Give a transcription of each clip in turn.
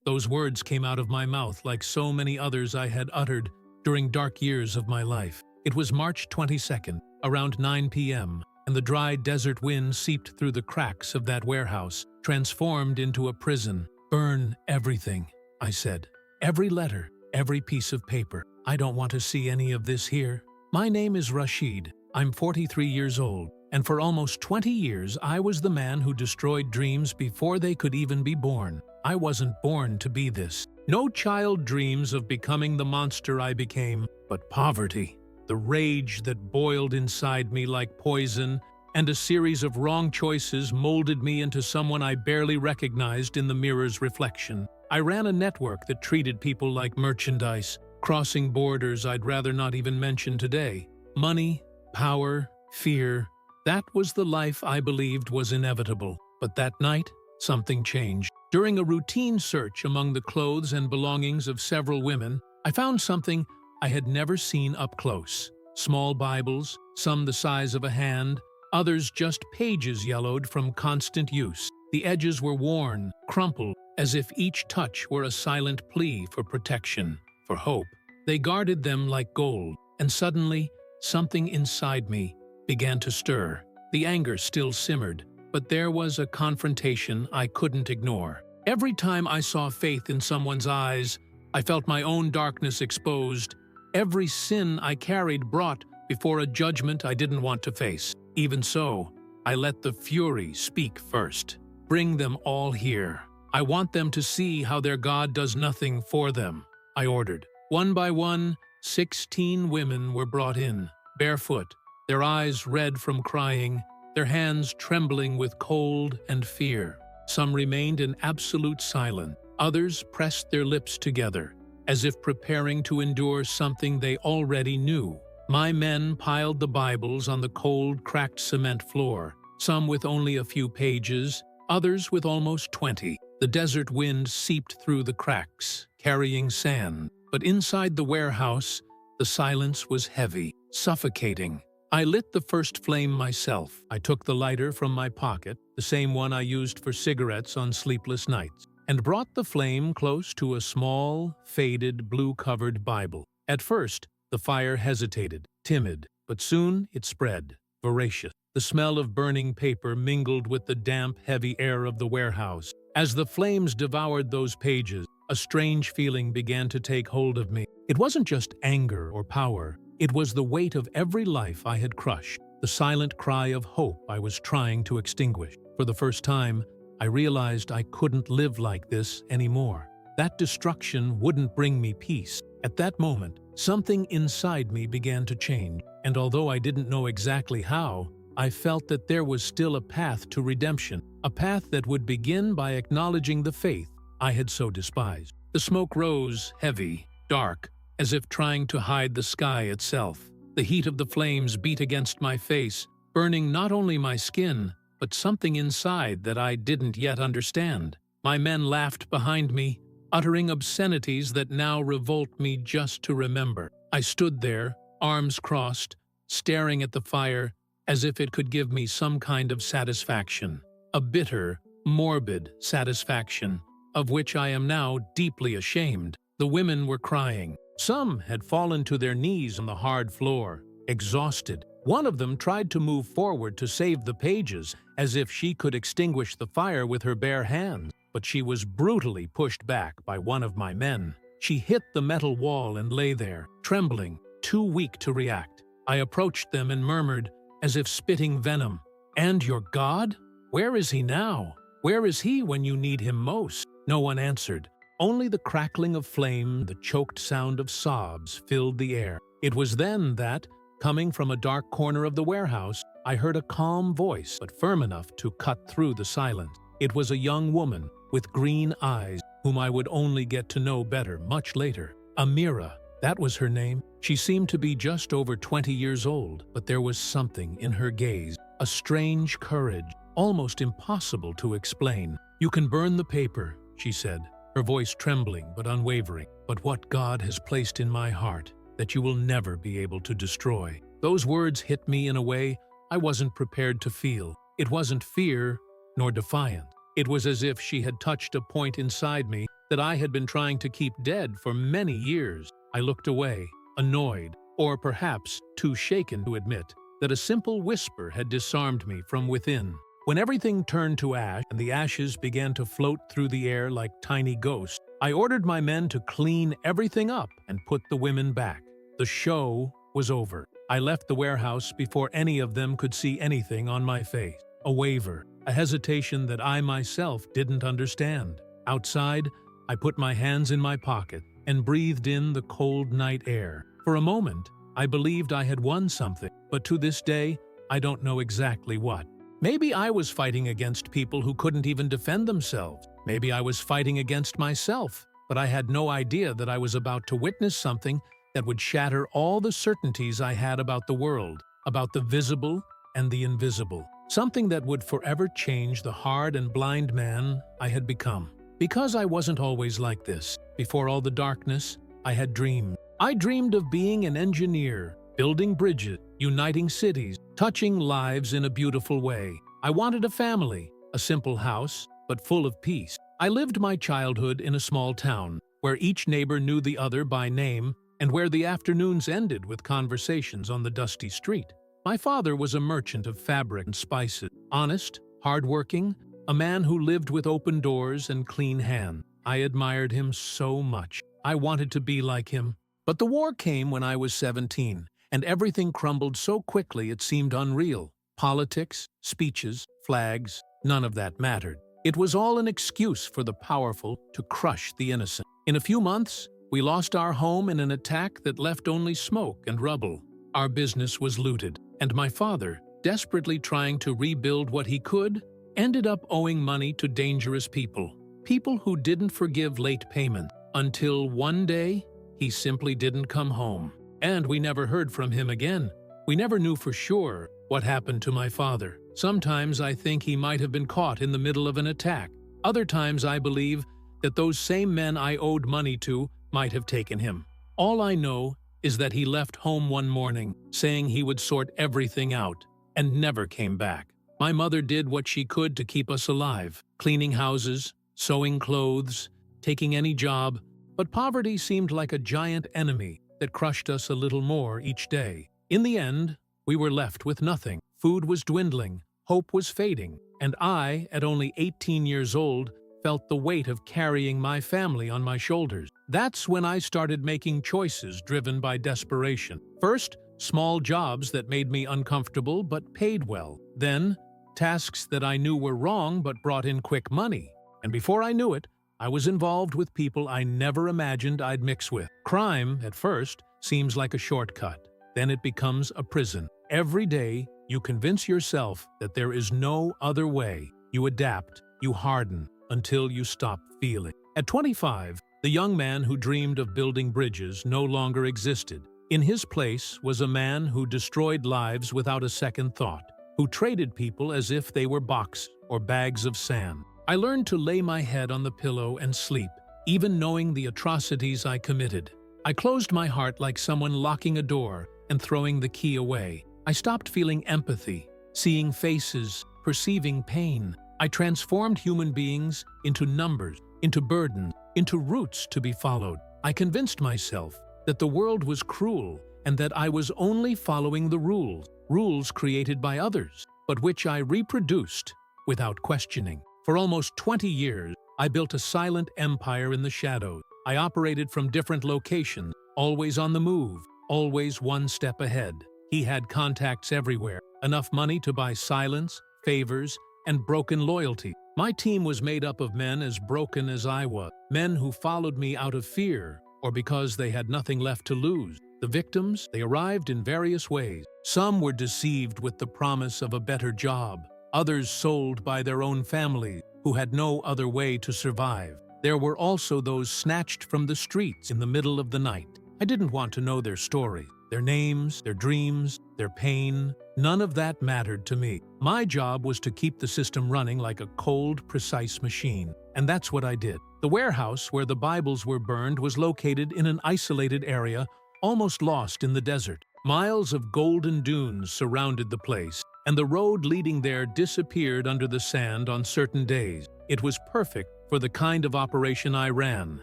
Those words came out of my mouth like so many others I had uttered during dark years of my life. It was March 22nd, around 9 p.m., and the dry desert wind seeped through the cracks of that warehouse, transformed into a prison. "Burn everything," I said. "Every letter, every piece of paper. I don't want to see any of this here. My name is Rashid. I'm 43 years old, and for almost 20 years I was the man who destroyed dreams before they could even be born. I wasn't born to be this. No child dreams of becoming the monster I became, but poverty. The rage that boiled inside me like poison, and a series of wrong choices molded me into someone I barely recognized in the mirror's reflection. I ran a network that treated people like merchandise, crossing borders I'd rather not even mention today. Money, power, fear. That was the life I believed was inevitable. But that night, something changed. During a routine search among the clothes and belongings of several women, I found something I had never seen up close. Small Bibles, some the size of a hand, others just pages yellowed from constant use. The edges were worn, crumpled, as if each touch were a silent plea for protection, for hope. They guarded them like gold, and suddenly, something inside me began to stir. The anger still simmered, but there was a confrontation I couldn't ignore. Every time I saw faith in someone's eyes, I felt my own darkness exposed. Every sin I carried brought before a judgment I didn't want to face. Even so, I let the fury speak first. "Bring them all here. I want them to see how their God does nothing for them," I ordered. One by one, 16 women were brought in, barefoot, their eyes red from crying, their hands trembling with cold and fear. Some remained in absolute silence. Others pressed their lips together, as if preparing to endure something they already knew. My men piled the Bibles on the cold, cracked cement floor, some with only a few pages, others with almost 20. The desert wind seeped through the cracks, carrying sand. But inside the warehouse, the silence was heavy, suffocating. I lit the first flame myself. I took the lighter from my pocket, the same one I used for cigarettes on sleepless nights, and brought the flame close to a small, faded, blue-covered Bible. At first, the fire hesitated, timid, but soon it spread, voracious. The smell of burning paper mingled with the damp, heavy air of the warehouse. As the flames devoured those pages, a strange feeling began to take hold of me. It wasn't just anger or power. It was the weight of every life I had crushed, the silent cry of hope I was trying to extinguish. For the first time, I realized I couldn't live like this anymore. That destruction wouldn't bring me peace. At that moment, something inside me began to change, and although I didn't know exactly how, I felt that there was still a path to redemption, a path that would begin by acknowledging the faith I had so despised. The smoke rose, heavy, dark, as if trying to hide the sky itself. The heat of the flames beat against my face, burning not only my skin, but something inside that I didn't yet understand. My men laughed behind me, uttering obscenities that now revolt me just to remember. I stood there, arms crossed, staring at the fire as if it could give me some kind of satisfaction. A bitter, morbid satisfaction, of which I am now deeply ashamed. The women were crying. Some had fallen to their knees on the hard floor, exhausted. One of them tried to move forward to save the pages, as if she could extinguish the fire with her bare hands, but she was brutally pushed back by one of my men. She hit the metal wall and lay there, trembling, too weak to react. I approached them and murmured, as if spitting venom, "And your God? Where is he now? Where is he when you need him most?" No one answered. Only the crackling of flame, the choked sound of sobs filled the air. It was then that, coming from a dark corner of the warehouse, I heard a calm voice, but firm enough to cut through the silence. It was a young woman with green eyes, whom I would only get to know better much later. Amira, that was her name. She seemed to be just over 20 years old, but there was something in her gaze, a strange courage, almost impossible to explain. "You can burn the paper," she said, her voice trembling but unwavering. "But what God has placed in my heart, that you will never be able to destroy." Those words hit me in a way I wasn't prepared to feel. It wasn't fear nor defiance. It was as if she had touched a point inside me that I had been trying to keep dead for many years. I looked away, annoyed, or perhaps too shaken to admit that a simple whisper had disarmed me from within. When everything turned to ash and the ashes began to float through the air like tiny ghosts, I ordered my men to clean everything up and put the women back. The show was over. I left the warehouse before any of them could see anything on my face. A waver, a hesitation that I myself didn't understand. Outside, I put my hands in my pocket and breathed in the cold night air. For a moment, I believed I had won something, but to this day, I don't know exactly what. Maybe I was fighting against people who couldn't even defend themselves. Maybe I was fighting against myself, but I had no idea that I was about to witness something that would shatter all the certainties I had about the world, about the visible and the invisible. Something that would forever change the hard and blind man I had become. Because I wasn't always like this, before all the darkness, I had dreamed. I dreamed of being an engineer, building bridges, uniting cities, touching lives in a beautiful way. I wanted a family, a simple house, but full of peace. I lived my childhood in a small town, where each neighbor knew the other by name and where the afternoons ended with conversations on the dusty street. My father was a merchant of fabric and spices, honest, hardworking, a man who lived with open doors and clean hands. I admired him so much. I wanted to be like him. But the war came when I was 17, and everything crumbled so quickly it seemed unreal. Politics, speeches, flags, none of that mattered. It was all an excuse for the powerful to crush the innocent. In a few months, we lost our home in an attack that left only smoke and rubble. Our business was looted, and my father, desperately trying to rebuild what he could, ended up owing money to dangerous people. People who didn't forgive late payment, until one day, he simply didn't come home. And we never heard from him again. We never knew for sure what happened to my father. Sometimes I think he might have been caught in the middle of an attack. Other times I believe that those same men I owed money to might have taken him. All I know is that he left home one morning, saying he would sort everything out, and never came back. My mother did what she could to keep us alive, cleaning houses, sewing clothes, taking any job, but poverty seemed like a giant enemy that crushed us a little more each day. In the end, we were left with nothing. Food was dwindling, hope was fading, and I, at only 18 years old, felt the weight of carrying my family on my shoulders. That's when I started making choices driven by desperation. First, small jobs that made me uncomfortable but paid well. Then, tasks that I knew were wrong but brought in quick money. And before I knew it, I was involved with people I never imagined I'd mix with. Crime, at first, seems like a shortcut. Then it becomes a prison. Every day, you convince yourself that there is no other way. You adapt, you harden, until you stop feeling. At 25, the young man who dreamed of building bridges no longer existed. In his place was a man who destroyed lives without a second thought, who traded people as if they were boxes or bags of sand. I learned to lay my head on the pillow and sleep, even knowing the atrocities I committed. I closed my heart like someone locking a door and throwing the key away. I stopped feeling empathy, seeing faces, perceiving pain. I transformed human beings into numbers, into burdens, into routes to be followed. I convinced myself that the world was cruel and that I was only following the rules created by others, but which I reproduced without questioning. For almost 20 years, I built a silent empire in the shadows. I operated from different locations, always on the move, always one step ahead. He had contacts everywhere, enough money to buy silence, favors, and broken loyalty. My team was made up of men as broken as I was, men who followed me out of fear or because they had nothing left to lose. The victims, they arrived in various ways. Some were deceived with the promise of a better job, others sold by their own families who had no other way to survive. There were also those snatched from the streets in the middle of the night. I didn't want to know their story, their names, their dreams, their pain. None of that mattered to me. My job was to keep the system running like a cold, precise machine. And that's what I did. The warehouse where the Bibles were burned was located in an isolated area, almost lost in the desert. Miles of golden dunes surrounded the place, and the road leading there disappeared under the sand on certain days. It was perfect for the kind of operation I ran.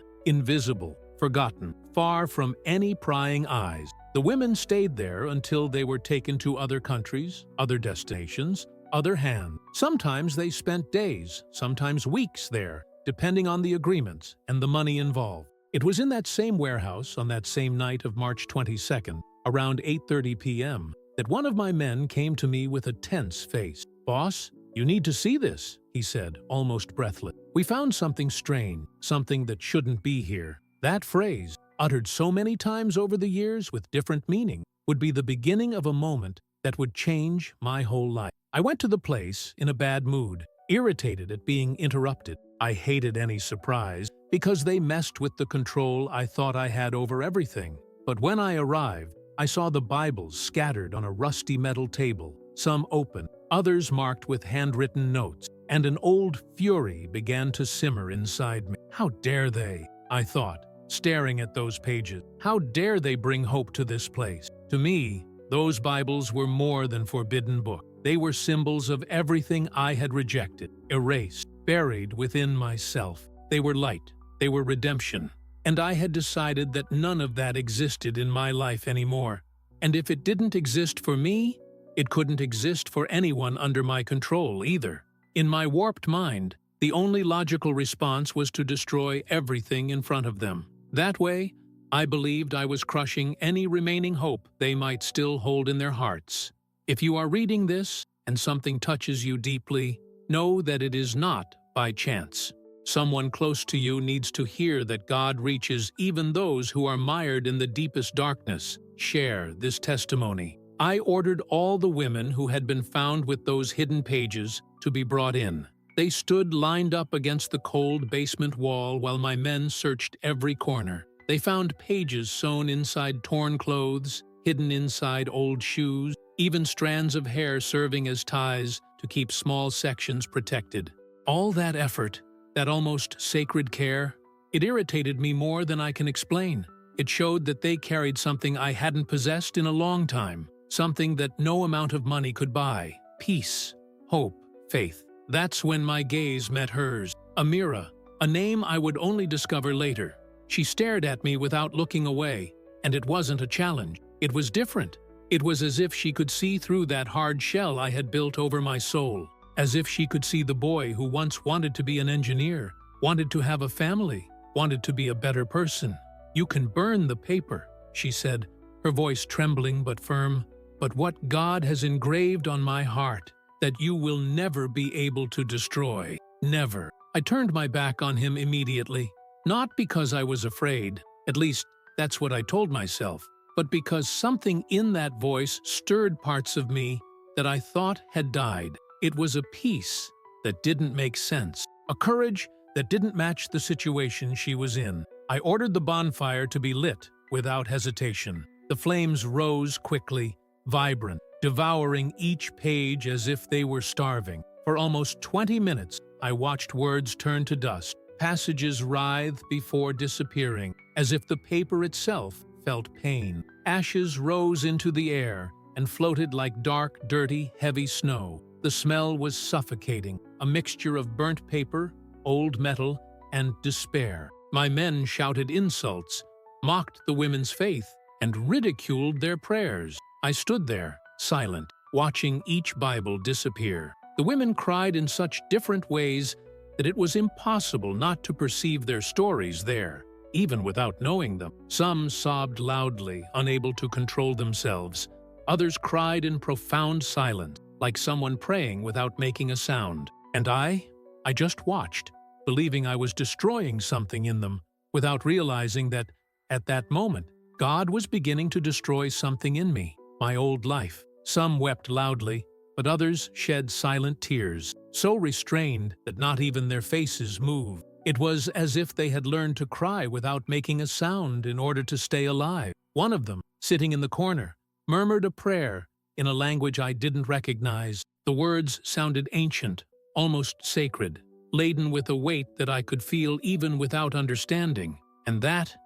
Invisible, forgotten, far from any prying eyes. The women stayed there until they were taken to other countries, other destinations, other hands. Sometimes they spent days, sometimes weeks there, depending on the agreements and the money involved. It was in that same warehouse on that same night of March 22nd, around 8:30 p.m., that one of my men came to me with a tense face. "Boss, you need to see this," he said, almost breathless. "We found something strange, something that shouldn't be here." That phrase, uttered so many times over the years with different meaning, would be the beginning of a moment that would change my whole life. I went to the place in a bad mood, irritated at being interrupted. I hated any surprise because they messed with the control I thought I had over everything. But when I arrived, I saw the Bibles scattered on a rusty metal table, some open, others marked with handwritten notes, and an old fury began to simmer inside me. How dare they, I thought, staring at those pages. How dare they bring hope to this place? To me, those Bibles were more than forbidden books. They were symbols of everything I had rejected, erased, buried within myself. They were light, they were redemption. And I had decided that none of that existed in my life anymore. And if it didn't exist for me, it couldn't exist for anyone under my control either. In my warped mind, the only logical response was to destroy everything in front of them. That way, I believed I was crushing any remaining hope they might still hold in their hearts. If you are reading this and something touches you deeply, know that it is not by chance. Someone close to you needs to hear that God reaches even those who are mired in the deepest darkness. Share this testimony. I ordered all the women who had been found with those hidden pages to be brought in. They stood lined up against the cold basement wall while my men searched every corner. They found pages sewn inside torn clothes, hidden inside old shoes, even strands of hair serving as ties to keep small sections protected. All that effort, that almost sacred care, it irritated me more than I can explain. It showed that they carried something I hadn't possessed in a long time, something that no amount of money could buy: peace, hope, faith. That's when my gaze met hers. Amira, a name I would only discover later. She stared at me without looking away, and it wasn't a challenge. It was different. It was as if she could see through that hard shell I had built over my soul. As if she could see the boy who once wanted to be an engineer, wanted to have a family, wanted to be a better person. "You can burn the paper," she said, her voice trembling but firm, "but what God has engraved on my heart, that you will never be able to destroy. Never." I turned my back on him immediately, not because I was afraid, at least that's what I told myself, but because something in that voice stirred parts of me that I thought had died. It was a peace that didn't make sense, a courage that didn't match the situation she was in. I ordered the bonfire to be lit without hesitation. The flames rose quickly, vibrant, devouring each page as if they were starving. For almost 20 minutes, I watched words turn to dust, passages writhe before disappearing, as if the paper itself felt pain. Ashes rose into the air and floated like dark, dirty, heavy snow. The smell was suffocating, a mixture of burnt paper, old metal, and despair. My men shouted insults, mocked the women's faith, and ridiculed their prayers. I stood there, silent, watching each Bible disappear. The women cried in such different ways that it was impossible not to perceive their stories there, even without knowing them. Some sobbed loudly, unable to control themselves. Others cried in profound silence, like someone praying without making a sound. And I just watched, believing I was destroying something in them, without realizing that, at that moment, God was beginning to destroy something in me, my old life. Some wept loudly, but others shed silent tears, so restrained that not even their faces moved. It was as if they had learned to cry without making a sound in order to stay alive. One of them, sitting in the corner, murmured a prayer in a language I didn't recognize. The words sounded ancient, almost sacred, laden with a weight that I could feel even without understanding. And that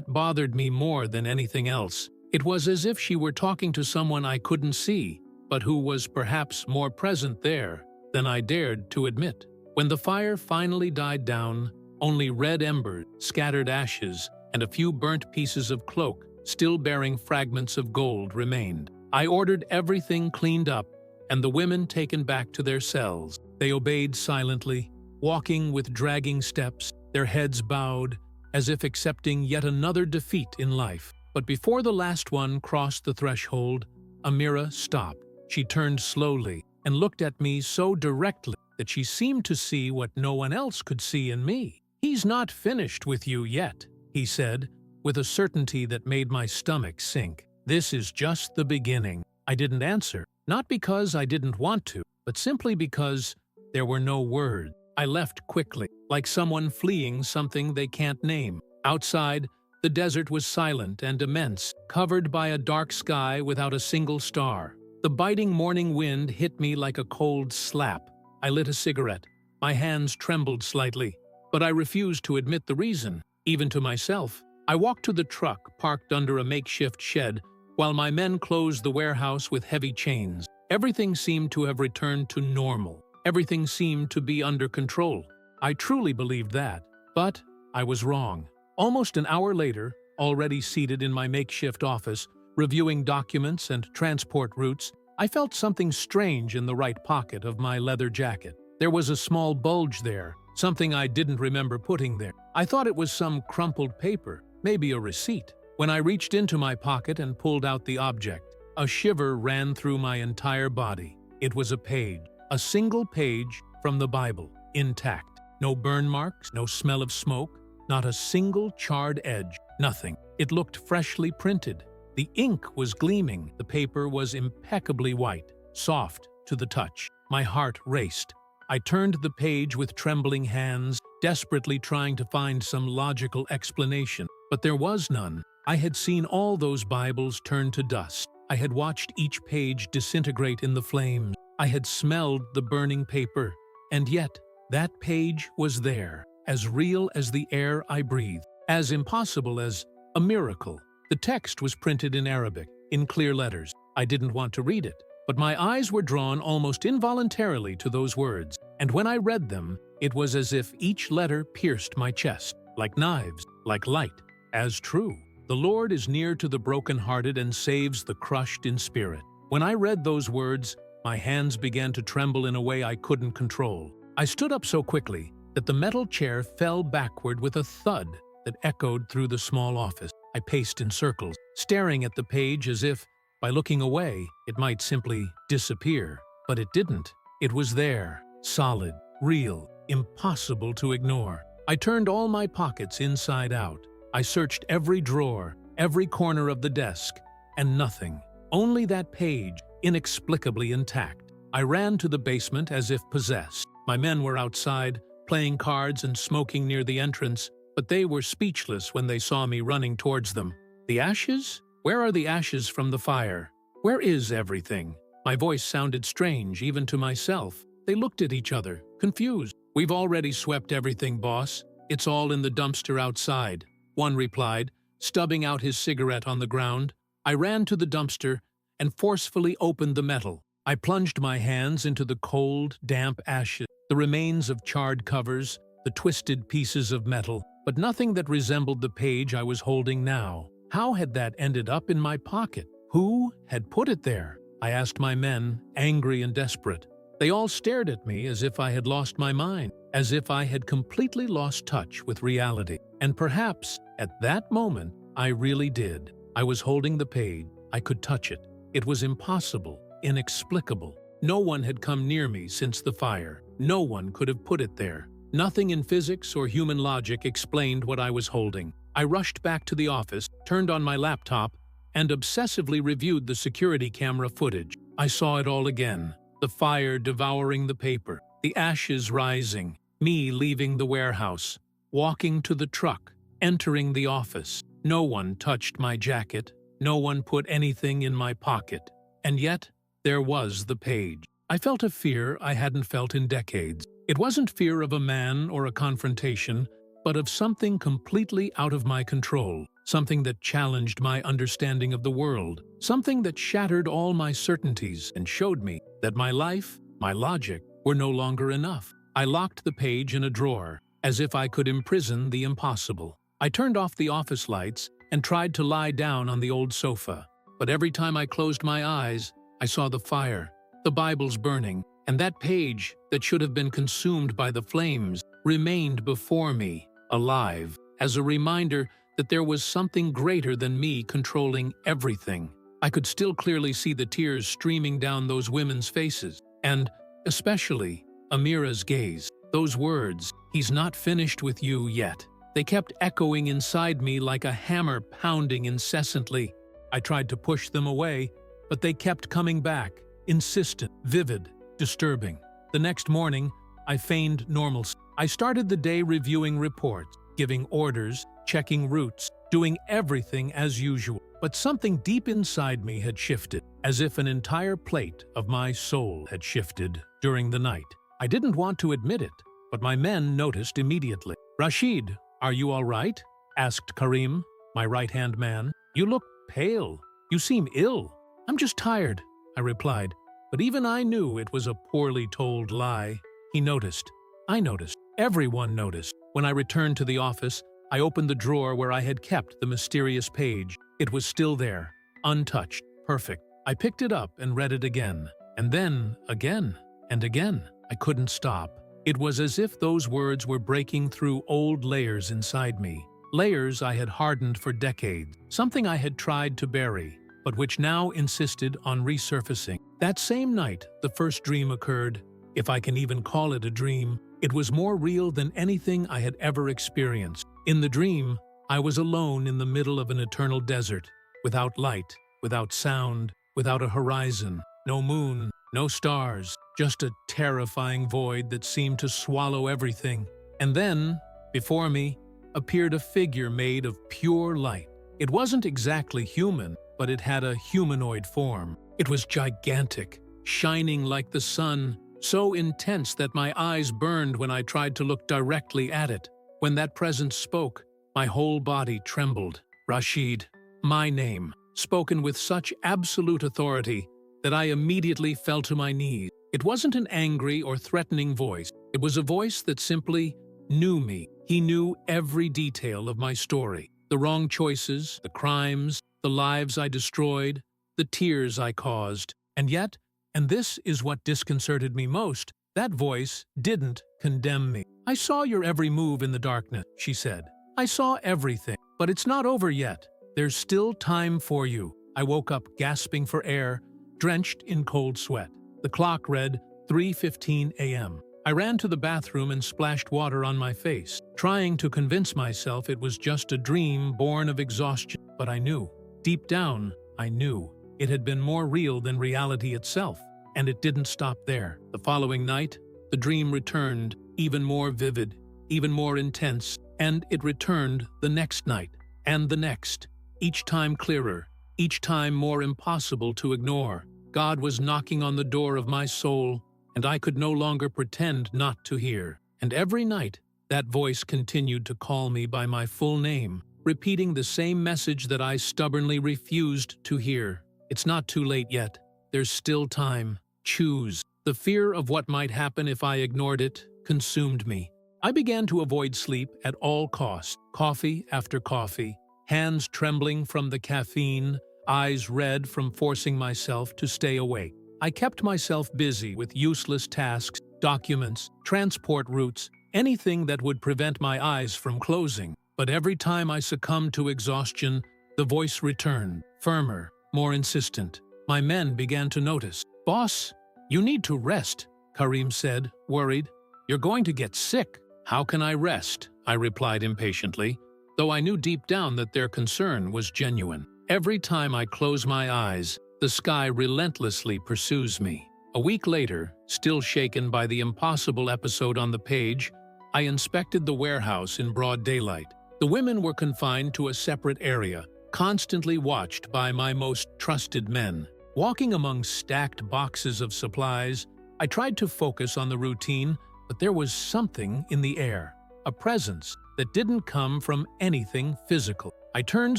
bothered me more than anything else. It was as if she were talking to someone I couldn't see, but who was perhaps more present there than I dared to admit. When the fire finally died down, only red embers, scattered ashes, and a few burnt pieces of cloak, still bearing fragments of gold, remained. I ordered everything cleaned up and the women taken back to their cells. They obeyed silently, walking with dragging steps, their heads bowed, as if accepting yet another defeat in life. But before the last one crossed the threshold, Amira stopped. She turned slowly and looked at me so directly that she seemed to see what no one else could see in me. "He's not finished with you yet," he said, with a certainty that made my stomach sink. "This is just the beginning." I didn't answer, not because I didn't want to, but simply because there were no words. I left quickly, like someone fleeing something they can't name. Outside, the desert was silent and immense, covered by a dark sky without a single star. The biting morning wind hit me like a cold slap. I lit a cigarette. My hands trembled slightly, but I refused to admit the reason, even to myself. I walked to the truck parked under a makeshift shed, while my men closed the warehouse with heavy chains. Everything seemed to have returned to normal. Everything seemed to be under control. I truly believed that, but I was wrong. Almost an hour later, already seated in my makeshift office, reviewing documents and transport routes, I felt something strange in the right pocket of my leather jacket. There was a small bulge there, something I didn't remember putting there. I thought it was some crumpled paper, maybe a receipt. When I reached into my pocket and pulled out the object, a shiver ran through my entire body. It was a page, a single page from the Bible, intact. No burn marks, no smell of smoke, not a single charred edge, nothing. It looked freshly printed. The ink was gleaming, the paper was impeccably white, soft to the touch. My heart raced. I turned the page with trembling hands, desperately trying to find some logical explanation, but there was none. I had seen all those Bibles turn to dust. I had watched each page disintegrate in the flames. I had smelled the burning paper, and yet that page was there, as real as the air I breathed, as impossible as a miracle. The text was printed in Arabic, in clear letters. I didn't want to read it, but my eyes were drawn almost involuntarily to those words, and when I read them, it was as if each letter pierced my chest, like knives, like light, as true. The Lord is near to the brokenhearted and saves the crushed in spirit. When I read those words, my hands began to tremble in a way I couldn't control. I stood up so quickly that the metal chair fell backward with a thud that echoed through the small office. I paced in circles, staring at the page as if, by looking away, it might simply disappear. But it didn't. It was there, solid, real, impossible to ignore. I turned all my pockets inside out. I searched every drawer, every corner of the desk, and nothing. Only that page, inexplicably intact. I ran to the basement as if possessed. My men were outside, playing cards and smoking near the entrance, but they were speechless when they saw me running towards them. The ashes? Where are the ashes from the fire? Where is everything? My voice sounded strange, even to myself. They looked at each other, confused. "We've already swept everything, boss. It's all in the dumpster outside," one replied, stubbing out his cigarette on the ground. I ran to the dumpster and forcefully opened the metal. I plunged my hands into the cold, damp ashes, the remains of charred covers, the twisted pieces of metal, but nothing that resembled the page I was holding now. How had that ended up in my pocket? Who had put it there? I asked my men, angry and desperate. They all stared at me as if I had lost my mind, as if I had completely lost touch with reality. And perhaps, at that moment, I really did. I was holding the page. I could touch it. It was impossible, inexplicable. No one had come near me since the fire. No one could have put it there. Nothing in physics or human logic explained what I was holding. I rushed back to the office, turned on my laptop, and obsessively reviewed the security camera footage. I saw it all again. The fire devouring the paper, the ashes rising, me leaving the warehouse, walking to the truck, entering the office. No one touched my jacket. No one put anything in my pocket. And yet, there was the page. I felt a fear I hadn't felt in decades. It wasn't fear of a man or a confrontation, but of something completely out of my control, something that challenged my understanding of the world, something that shattered all my certainties and showed me that my life, my logic, were no longer enough. I locked the page in a drawer, as if I could imprison the impossible. I turned off the office lights and tried to lie down on the old sofa. But every time I closed my eyes, I saw the fire, the Bible's burning, and that page that should have been consumed by the flames remained before me, alive, as a reminder that there was something greater than me controlling everything. I could still clearly see the tears streaming down those women's faces, and, especially, Amira's gaze. Those words, "He's not finished with you yet." They kept echoing inside me like a hammer pounding incessantly. I tried to push them away, but they kept coming back, insistent, vivid, disturbing. The next morning, I feigned normalcy. I started the day reviewing reports, giving orders, checking routes, doing everything as usual. But something deep inside me had shifted, as if an entire plate of my soul had shifted during the night. I didn't want to admit it, but my men noticed immediately. "Rashid, are you all right?" asked Karim, my right-hand man. "You look pale. You seem ill." "I'm just tired," I replied. But even I knew it was a poorly told lie. He noticed. I noticed. Everyone noticed. When I returned to the office, I opened the drawer where I had kept the mysterious page. It was still there, untouched, perfect. I picked it up and read it again. And then, again, and again. I couldn't stop. It was as if those words were breaking through old layers inside me. Layers I had hardened for decades. Something I had tried to bury, but which now insisted on resurfacing. That same night, the first dream occurred. If I can even call it a dream, it was more real than anything I had ever experienced. In the dream, I was alone in the middle of an eternal desert, without light, without sound, without a horizon, no moon, no stars, just a terrifying void that seemed to swallow everything. And then, before me, appeared a figure made of pure light. It wasn't exactly human, but it had a humanoid form. It was gigantic, shining like the sun, so intense that my eyes burned when I tried to look directly at it. When that presence spoke, my whole body trembled. Rashid, my name, spoken with such absolute authority that I immediately fell to my knees. It wasn't an angry or threatening voice. It was a voice that simply knew me. He knew every detail of my story. The wrong choices, the crimes, the lives I destroyed, the tears I caused. And yet, and this is what disconcerted me most, that voice didn't condemn me. "I saw your every move in the darkness," she said. "I saw everything, but it's not over yet. There's still time for you." I woke up gasping for air, drenched in cold sweat. The clock read 3:15 a.m. I ran to the bathroom and splashed water on my face, trying to convince myself it was just a dream born of exhaustion. But I knew. Deep down, I knew. It had been more real than reality itself, and it didn't stop there. The following night, the dream returned, even more vivid, even more intense, and it returned the next night, and the next, each time clearer, each time more impossible to ignore. God was knocking on the door of my soul, and I could no longer pretend not to hear. And every night, that voice continued to call me by my full name, repeating the same message that I stubbornly refused to hear. "It's not too late yet. There's still time. Choose." The fear of what might happen if I ignored it consumed me. I began to avoid sleep at all costs, coffee after coffee, hands trembling from the caffeine, eyes red from forcing myself to stay awake. I kept myself busy with useless tasks, documents, transport routes, anything that would prevent my eyes from closing. But every time I succumbed to exhaustion, the voice returned, firmer, more insistent. My men began to notice. "Boss, you need to rest," Karim said, worried. "You're going to get sick." "How can I rest?" I replied impatiently, though I knew deep down that their concern was genuine. Every time I close my eyes, the sky relentlessly pursues me. A week later, still shaken by the impossible episode on the page, I inspected the warehouse in broad daylight. The women were confined to a separate area, constantly watched by my most trusted men. Walking among stacked boxes of supplies, I tried to focus on the routine, but there was something in the air, a presence that didn't come from anything physical. I turned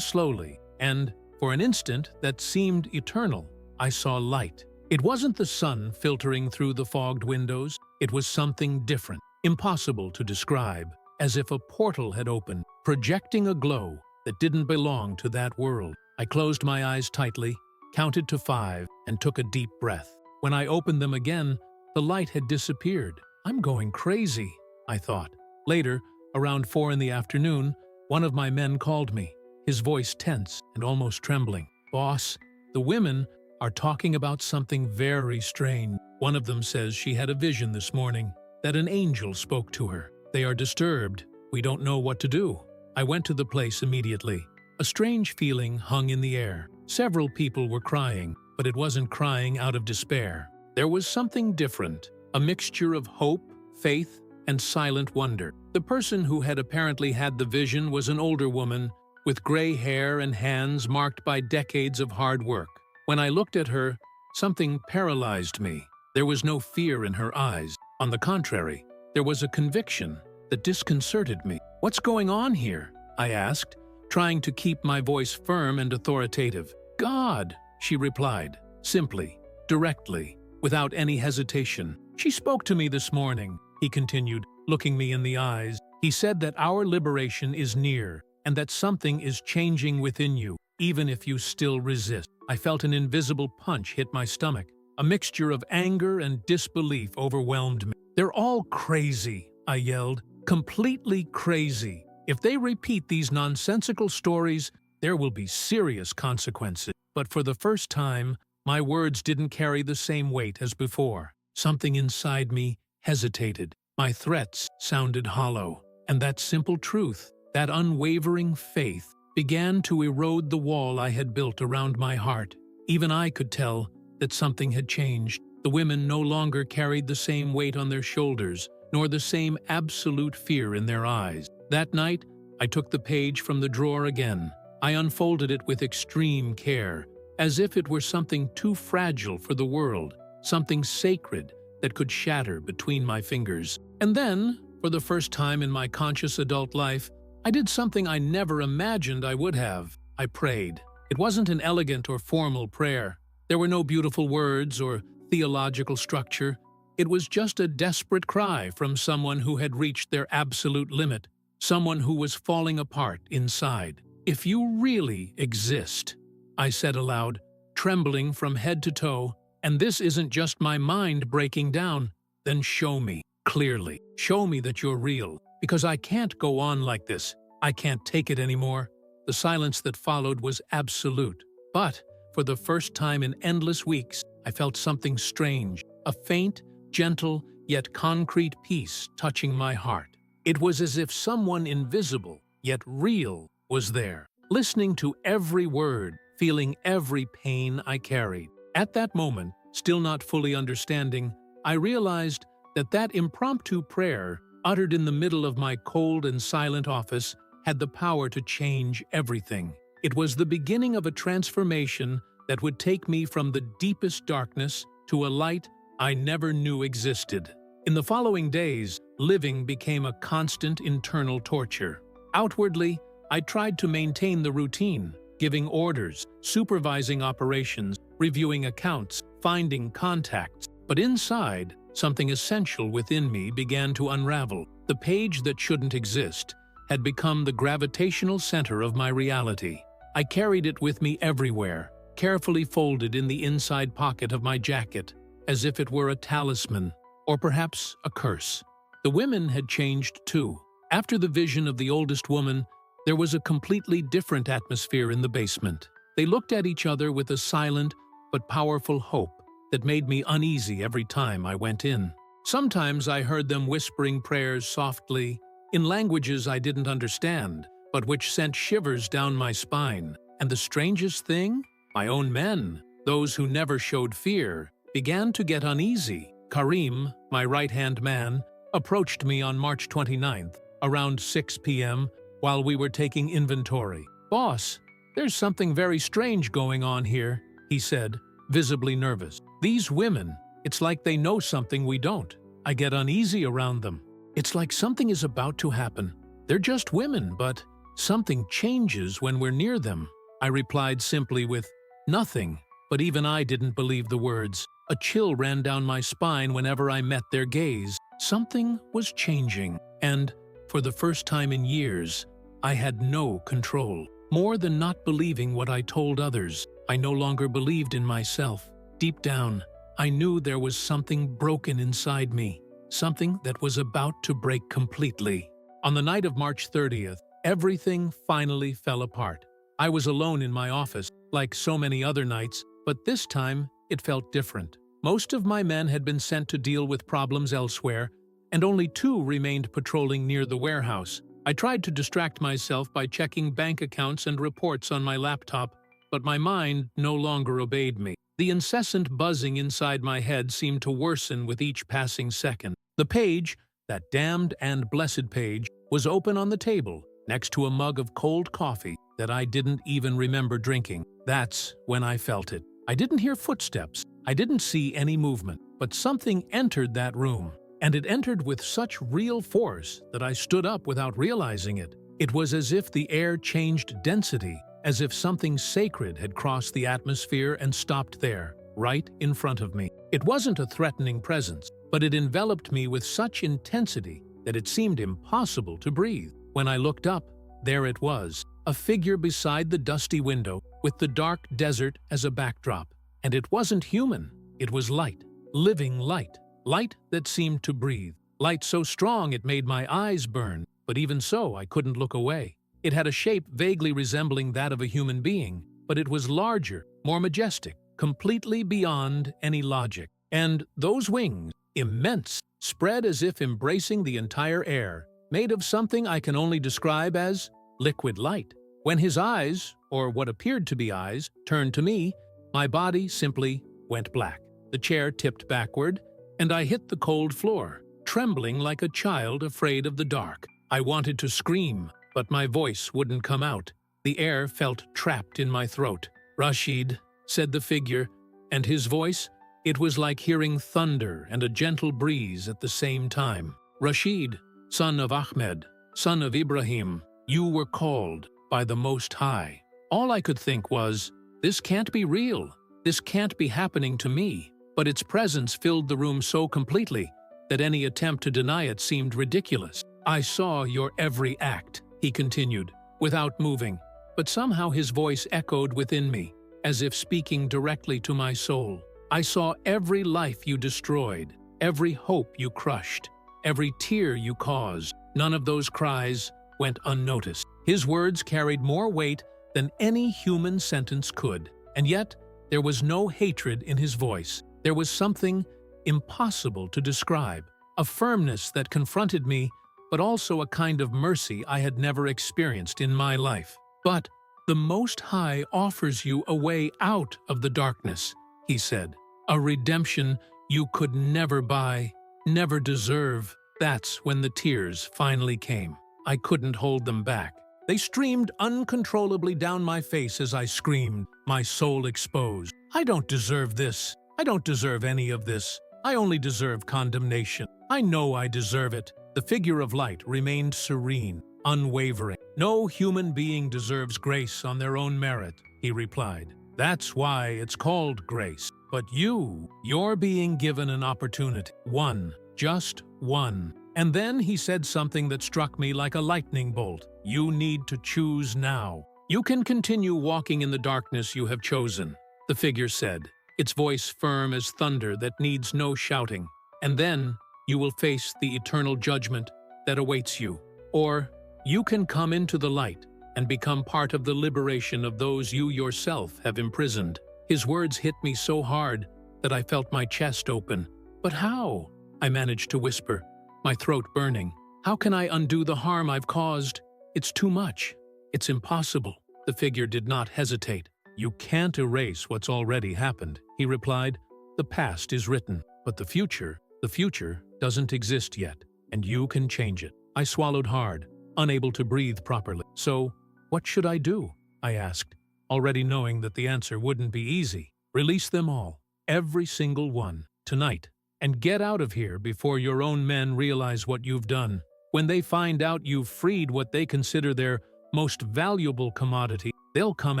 slowly, and, for an instant that seemed eternal, I saw light. It wasn't the sun filtering through the fogged windows, it was something different. impossible to describe, as if a portal had opened, projecting a glow that didn't belong to that world. I closed my eyes tightly, counted to 5, and took a deep breath. When I opened them again, the light had disappeared. I'm going crazy, I thought. Later, around 4 in the afternoon, one of my men called me, his voice tense and almost trembling. "Boss, the women are talking about something very strange. One of them says she had a vision this morning, that an angel spoke to her. They are disturbed. We don't know what to do." I went to the place immediately. A strange feeling hung in the air. Several people were crying, but it wasn't crying out of despair. There was something different, a mixture of hope, faith, and silent wonder. The person who had apparently had the vision was an older woman with gray hair and hands marked by decades of hard work. When I looked at her, something paralyzed me. There was no fear in her eyes. On the contrary, there was a conviction that disconcerted me. "What's going on here?" I asked, trying to keep my voice firm and authoritative. "God," she replied, simply, directly, without any hesitation. "She spoke to me this morning," he continued, looking me in the eyes. "He said that our liberation is near, and that something is changing within you, even if you still resist." I felt an invisible punch hit my stomach. A mixture of anger and disbelief overwhelmed me. "They're all crazy," I yelled, "completely crazy. If they repeat these nonsensical stories, there will be serious consequences." But for the first time, my words didn't carry the same weight as before. Something inside me hesitated. My threats sounded hollow. And that simple truth, that unwavering faith, began to erode the wall I had built around my heart. Even I could tell that something had changed. The women no longer carried the same weight on their shoulders, nor the same absolute fear in their eyes. That night, I took the page from the drawer again. I unfolded it with extreme care, as if it were something too fragile for the world, something sacred that could shatter between my fingers. And then, for the first time in my conscious adult life, I did something I never imagined I would have. I prayed. It wasn't an elegant or formal prayer. There were no beautiful words or theological structure. It was just a desperate cry from someone who had reached their absolute limit, someone who was falling apart inside. "If you really exist," I said aloud, trembling from head to toe, "and this isn't just my mind breaking down, then show me clearly. Show me that you're real, because I can't go on like this. I can't take it anymore." The silence that followed was absolute. But, for the first time in endless weeks, I felt something strange, a faint, gentle, yet concrete peace touching my heart. It was as if someone invisible, yet real, was there, listening to every word, feeling every pain I carried. At that moment, still not fully understanding, I realized that that impromptu prayer, uttered in the middle of my cold and silent office, had the power to change everything. It was the beginning of a transformation that would take me from the deepest darkness to a light I never knew existed. In the following days, living became a constant internal torture. Outwardly, I tried to maintain the routine, giving orders, supervising operations, reviewing accounts, finding contacts. But inside, something essential within me began to unravel. The page that shouldn't exist had become the gravitational center of my reality. I carried it with me everywhere, carefully folded in the inside pocket of my jacket, as if it were a talisman, or perhaps a curse. The women had changed too. After the vision of the oldest woman, there was a completely different atmosphere in the basement. They looked at each other with a silent but powerful hope that made me uneasy every time I went in. Sometimes I heard them whispering prayers softly, in languages I didn't understand, but which sent shivers down my spine. And the strangest thing? My own men, those who never showed fear, began to get uneasy. Karim, my right-hand man, approached me on March 29th, around 6 p.m., while we were taking inventory. "Boss, there's something very strange going on here," he said, visibly nervous. "These women, it's like they know something we don't. I get uneasy around them. It's like something is about to happen. They're just women, but something changes when we're near them." I replied simply with, "Nothing," but even I didn't believe the words. A chill ran down my spine whenever I met their gaze. Something was changing, and, for the first time in years, I had no control. More than not believing what I told others, I no longer believed in myself. Deep down, I knew there was something broken inside me, something that was about to break completely. On the night of March 30th, everything finally fell apart. I was alone in my office, like so many other nights, but this time it felt different. Most of my men had been sent to deal with problems elsewhere, and only 2 remained patrolling near the warehouse. I tried to distract myself by checking bank accounts and reports on my laptop, but my mind no longer obeyed me. The incessant buzzing inside my head seemed to worsen with each passing second. The page, that damned and blessed page, was open on the table, next to a mug of cold coffee that I didn't even remember drinking. That's when I felt it. I didn't hear footsteps. I didn't see any movement, but something entered that room. And it entered with such real force that I stood up without realizing it. It was as if the air changed density, as if something sacred had crossed the atmosphere and stopped there, right in front of me. It wasn't a threatening presence, but it enveloped me with such intensity that it seemed impossible to breathe. When I looked up, there it was, a figure beside the dusty window, with the dark desert as a backdrop. And it wasn't human, it was light, living light. Light that seemed to breathe. Light so strong it made my eyes burn, but even so I couldn't look away. It had a shape vaguely resembling that of a human being, but it was larger, more majestic, completely beyond any logic. And those wings, immense, spread as if embracing the entire air, made of something I can only describe as liquid light. When his eyes, or what appeared to be eyes, turned to me, my body simply went black. The chair tipped backward, and I hit the cold floor, trembling like a child afraid of the dark. I wanted to scream, but my voice wouldn't come out. The air felt trapped in my throat. "Rashid," said the figure, and his voice, it was like hearing thunder and a gentle breeze at the same time. "Rashid, son of Ahmed, son of Ibrahim, you were called by the Most High." All I could think was, this can't be real. This can't be happening to me. But its presence filled the room so completely that any attempt to deny it seemed ridiculous. "I saw your every act," he continued, without moving, but somehow his voice echoed within me, as if speaking directly to my soul. "I saw every life you destroyed, every hope you crushed, every tear you caused. None of those cries went unnoticed." His words carried more weight than any human sentence could, and yet there was no hatred in his voice. There was something impossible to describe, a firmness that confronted me, but also a kind of mercy I had never experienced in my life. "But the Most High offers you a way out of the darkness," he said. "A redemption you could never buy, never deserve." That's when the tears finally came. I couldn't hold them back. They streamed uncontrollably down my face as I screamed, my soul exposed. "I don't deserve this. I don't deserve any of this. I only deserve condemnation. I know I deserve it." The figure of light remained serene, unwavering. "No human being deserves grace on their own merit," he replied. "That's why it's called grace. But you're being given an opportunity. One, just one." And then he said something that struck me like a lightning bolt. "You need to choose now. You can continue walking in the darkness you have chosen," the figure said, its voice firm as thunder that needs no shouting. "And then you will face the eternal judgment that awaits you. Or you can come into the light and become part of the liberation of those you yourself have imprisoned." His words hit me so hard that I felt my chest open. "But how?" I managed to whisper, my throat burning. "How can I undo the harm I've caused? It's too much. It's impossible." The figure did not hesitate. "You can't erase what's already happened," he replied. "The past is written, but the future doesn't exist yet, and you can change it." I swallowed hard, unable to breathe properly. "So, what should I do?" I asked, already knowing that the answer wouldn't be easy. "Release them all, every single one, tonight, and get out of here before your own men realize what you've done. When they find out you've freed what they consider their most valuable commodity, they'll come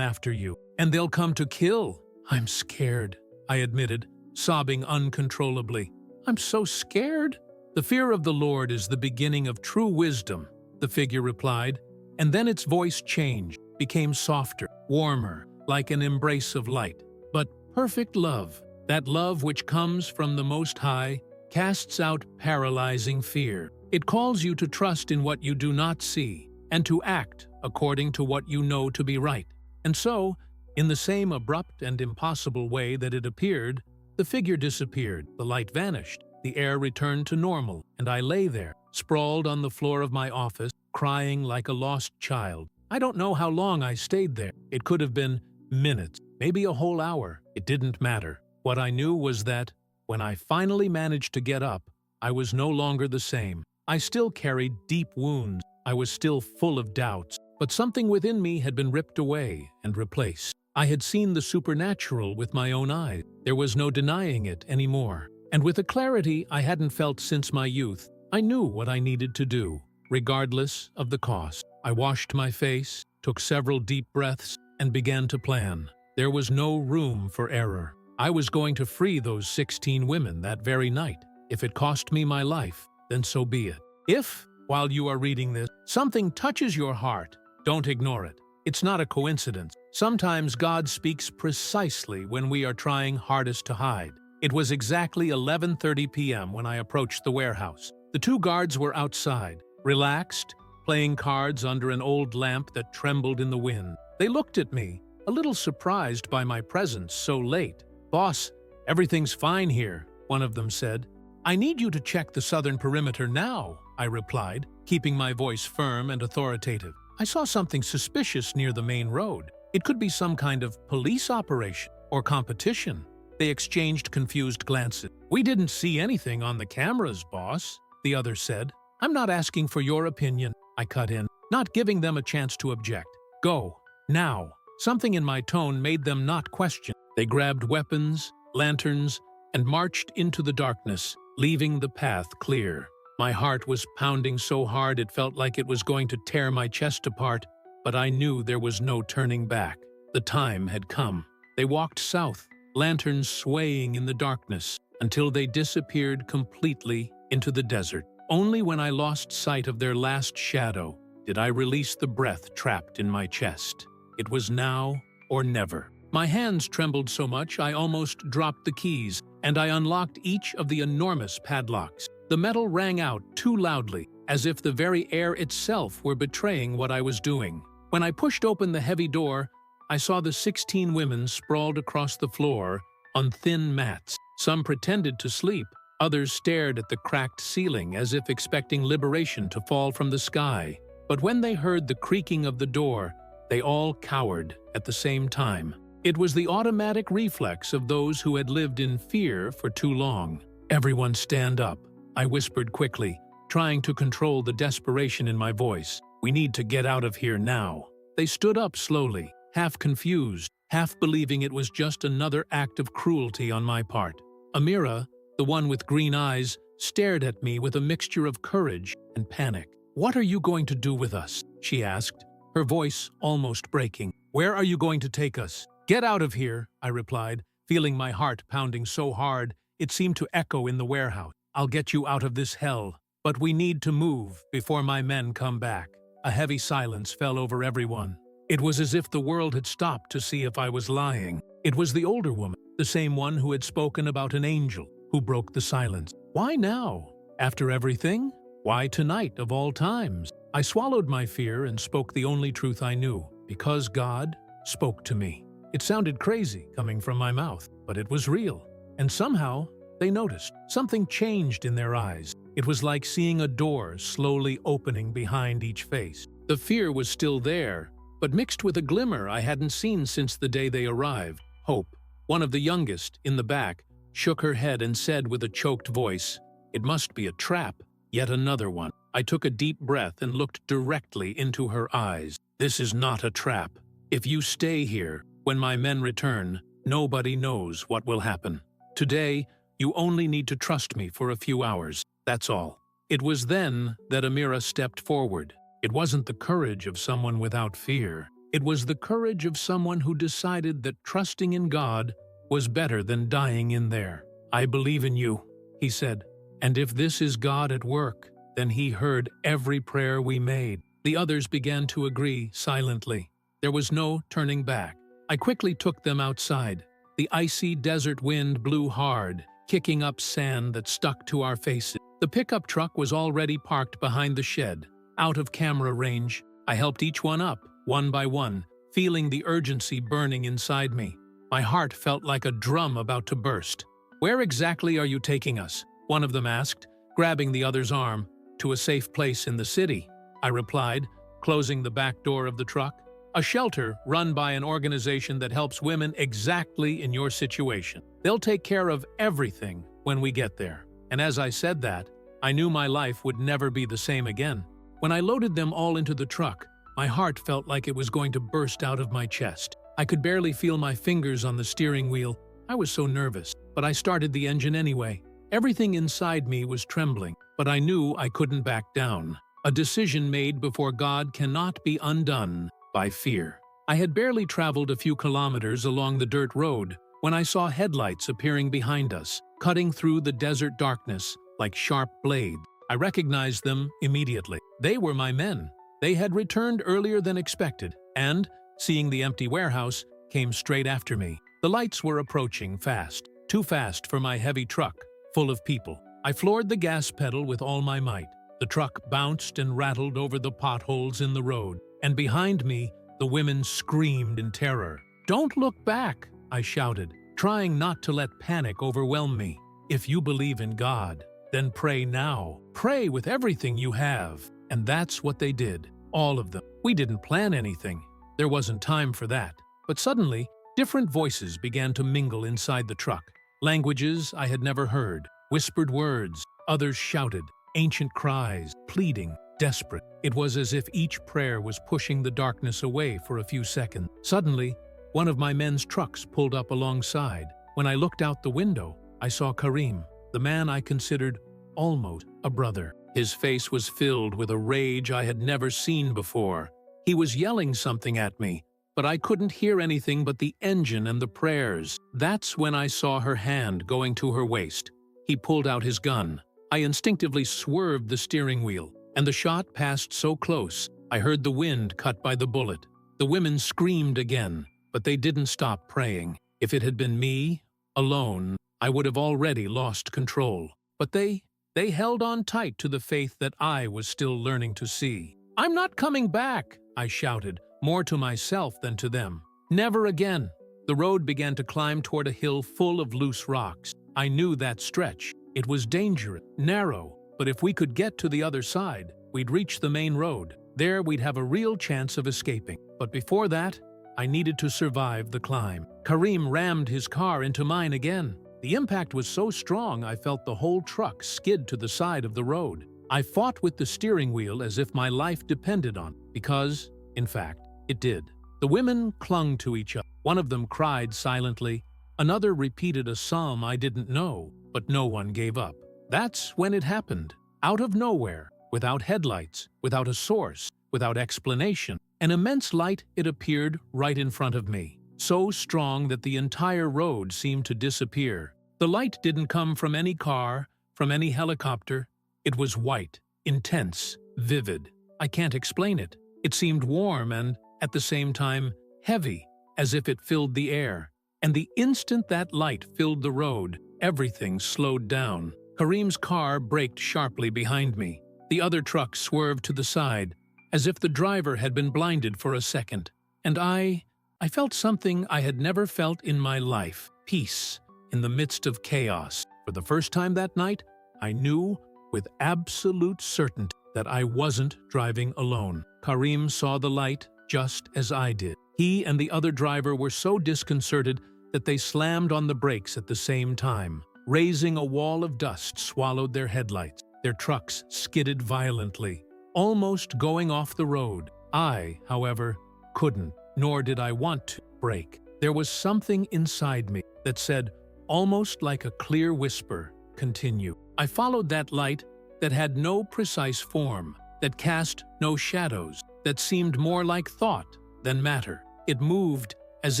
after you, and they'll come to kill." "I'm scared," I admitted, sobbing uncontrollably. "I'm so scared." "The fear of the Lord is the beginning of true wisdom," the figure replied, and then its voice changed, became softer, warmer, like an embrace of light. "But perfect love, that love which comes from the Most High, casts out paralyzing fear. It calls you to trust in what you do not see, and to act according to what you know to be right." And so, in the same abrupt and impossible way that it appeared, the figure disappeared, the light vanished, the air returned to normal, and I lay there, sprawled on the floor of my office, crying like a lost child. I don't know how long I stayed there. It could have been minutes, maybe a whole hour. It didn't matter. What I knew was that, when I finally managed to get up, I was no longer the same. I still carried deep wounds. I was still full of doubts. But something within me had been ripped away and replaced. I had seen the supernatural with my own eyes. There was no denying it anymore. And with a clarity I hadn't felt since my youth, I knew what I needed to do, regardless of the cost. I washed my face, took several deep breaths, and began to plan. There was no room for error. I was going to free those 16 women that very night. If it cost me my life, then so be it. If, while you are reading this, something touches your heart, don't ignore it. It's not a coincidence. Sometimes God speaks precisely when we are trying hardest to hide. It was exactly 11:30 p.m. when I approached the warehouse. The two guards were outside, relaxed, playing cards under an old lamp that trembled in the wind. They looked at me, a little surprised by my presence so late. "Boss, everything's fine here," one of them said. "I need you to check the southern perimeter now," I replied, keeping my voice firm and authoritative. I saw something suspicious near the main road. It could be some kind of police operation or competition. They exchanged confused glances. "We didn't see anything on the cameras, boss," the other said. "I'm not asking for your opinion," I cut in, not giving them a chance to object. "Go, now." Something in my tone made them not question. They grabbed weapons, lanterns, and marched into the darkness, leaving the path clear. My heart was pounding so hard it felt like it was going to tear my chest apart, but I knew there was no turning back. The time had come. They walked south, lanterns swaying in the darkness, until they disappeared completely into the desert. Only when I lost sight of their last shadow did I release the breath trapped in my chest. It was now or never. My hands trembled so much I almost dropped the keys, and I unlocked each of the enormous padlocks. The metal rang out too loudly, as if the very air itself were betraying what I was doing. When I pushed open the heavy door, I saw the 16 women sprawled across the floor on thin mats. Some pretended to sleep, others stared at the cracked ceiling as if expecting liberation to fall from the sky. But when they heard the creaking of the door, they all cowered at the same time. It was the automatic reflex of those who had lived in fear for too long. "Everyone stand up," I whispered quickly, trying to control the desperation in my voice. "We need to get out of here now." They stood up slowly, half confused, half believing it was just another act of cruelty on my part. Amira, the one with green eyes, stared at me with a mixture of courage and panic. "What are you going to do with us?" she asked, her voice almost breaking. "Where are you going to take us?" "Get out of here," I replied, feeling my heart pounding so hard it seemed to echo in the warehouse. "I'll get you out of this hell. But we need to move before my men come back." A heavy silence fell over everyone. It was as if the world had stopped to see if I was lying. It was the older woman, the same one who had spoken about an angel, who broke the silence. Why now? After everything? Why tonight of all times? I swallowed my fear and spoke the only truth I knew, because God spoke to me. It sounded crazy coming from my mouth, but it was real. And somehow, they noticed. Something changed in their eyes. It was like seeing a door slowly opening behind each face. The fear was still there, but mixed with a glimmer I hadn't seen since the day they arrived. Hope, one of the youngest, in the back, shook her head and said with a choked voice, "It must be a trap, yet another one." I took a deep breath and looked directly into her eyes. "This is not a trap. If you stay here, when my men return, nobody knows what will happen. Today, you only need to trust me for a few hours. That's all." It was then that Amira stepped forward. It wasn't the courage of someone without fear. It was the courage of someone who decided that trusting in God was better than dying in there. "I believe in you," he said. And if this is God at work, then He heard every prayer we made. The others began to agree silently. There was no turning back. I quickly took them outside. The icy desert wind blew hard, kicking up sand that stuck to our faces. The pickup truck was already parked behind the shed, out of camera range. I helped each one up, one by one, feeling the urgency burning inside me. My heart felt like a drum about to burst. "Where exactly are you taking us?" one of them asked, grabbing the other's arm. "To a safe place in the city," I replied, closing the back door of the truck. "A shelter run by an organization that helps women exactly in your situation. They'll take care of everything when we get there." And as I said that, I knew my life would never be the same again. When I loaded them all into the truck, my heart felt like it was going to burst out of my chest. I could barely feel my fingers on the steering wheel. I was so nervous, but I started the engine anyway. Everything inside me was trembling, but I knew I couldn't back down. A decision made before God cannot be undone by fear. I had barely traveled a few kilometers along the dirt road when I saw headlights appearing behind us, cutting through the desert darkness like sharp blades. I recognized them immediately. They were my men. They had returned earlier than expected, and, seeing the empty warehouse, came straight after me. The lights were approaching fast, too fast for my heavy truck, full of people. I floored the gas pedal with all my might. The truck bounced and rattled over the potholes in the road, and behind me, the women screamed in terror. "Don't look back," I shouted, trying not to let panic overwhelm me. "If you believe in God, then pray now. Pray with everything you have." And that's what they did, all of them. We didn't plan anything. There wasn't time for that. But suddenly, different voices began to mingle inside the truck. Languages I had never heard, whispered words, others shouted, ancient cries, pleading, desperate. It was as if each prayer was pushing the darkness away for a few seconds. Suddenly, one of my men's trucks pulled up alongside. When I looked out the window, I saw Karim, the man I considered almost a brother. His face was filled with a rage I had never seen before. He was yelling something at me, but I couldn't hear anything but the engine and the prayers. That's when I saw her hand going to her waist. He pulled out his gun. I instinctively swerved the steering wheel, and the shot passed so close, I heard the wind cut by the bullet. The women screamed again, but they didn't stop praying. If it had been me, alone, I would have already lost control. But they held on tight to the faith that I was still learning to see. "I'm not coming back," I shouted, more to myself than to them. "Never again." The road began to climb toward a hill full of loose rocks. I knew that stretch. It was dangerous, narrow, but if we could get to the other side, we'd reach the main road. There we'd have a real chance of escaping. But before that, I needed to survive the climb. Karim rammed his car into mine again. The impact was so strong I felt the whole truck skid to the side of the road. I fought with the steering wheel as if my life depended on it, because, in fact, it did. The women clung to each other. One of them cried silently. Another repeated a psalm I didn't know, but no one gave up. That's when it happened. Out of nowhere, without headlights, without a source, without explanation, an immense light, it appeared right in front of me. So strong that the entire road seemed to disappear. The light didn't come from any car, from any helicopter. It was white, intense, vivid. I can't explain it. It seemed warm and, at the same time, heavy, as if it filled the air. And the instant that light filled the road, everything slowed down. Karim's car braked sharply behind me. The other truck swerved to the side, as if the driver had been blinded for a second. And I felt something I had never felt in my life, peace in the midst of chaos. For the first time that night, I knew with absolute certainty that I wasn't driving alone. Karim saw the light just as I did. He and the other driver were so disconcerted that they slammed on the brakes at the same time. Raising a wall of dust swallowed their headlights. Their trucks skidded violently, almost going off the road. I, however, couldn't, nor did I want to, brake. There was something inside me that said, almost like a clear whisper, "Continue." I followed that light that had no precise form, that cast no shadows, that seemed more like thought than matter. It moved as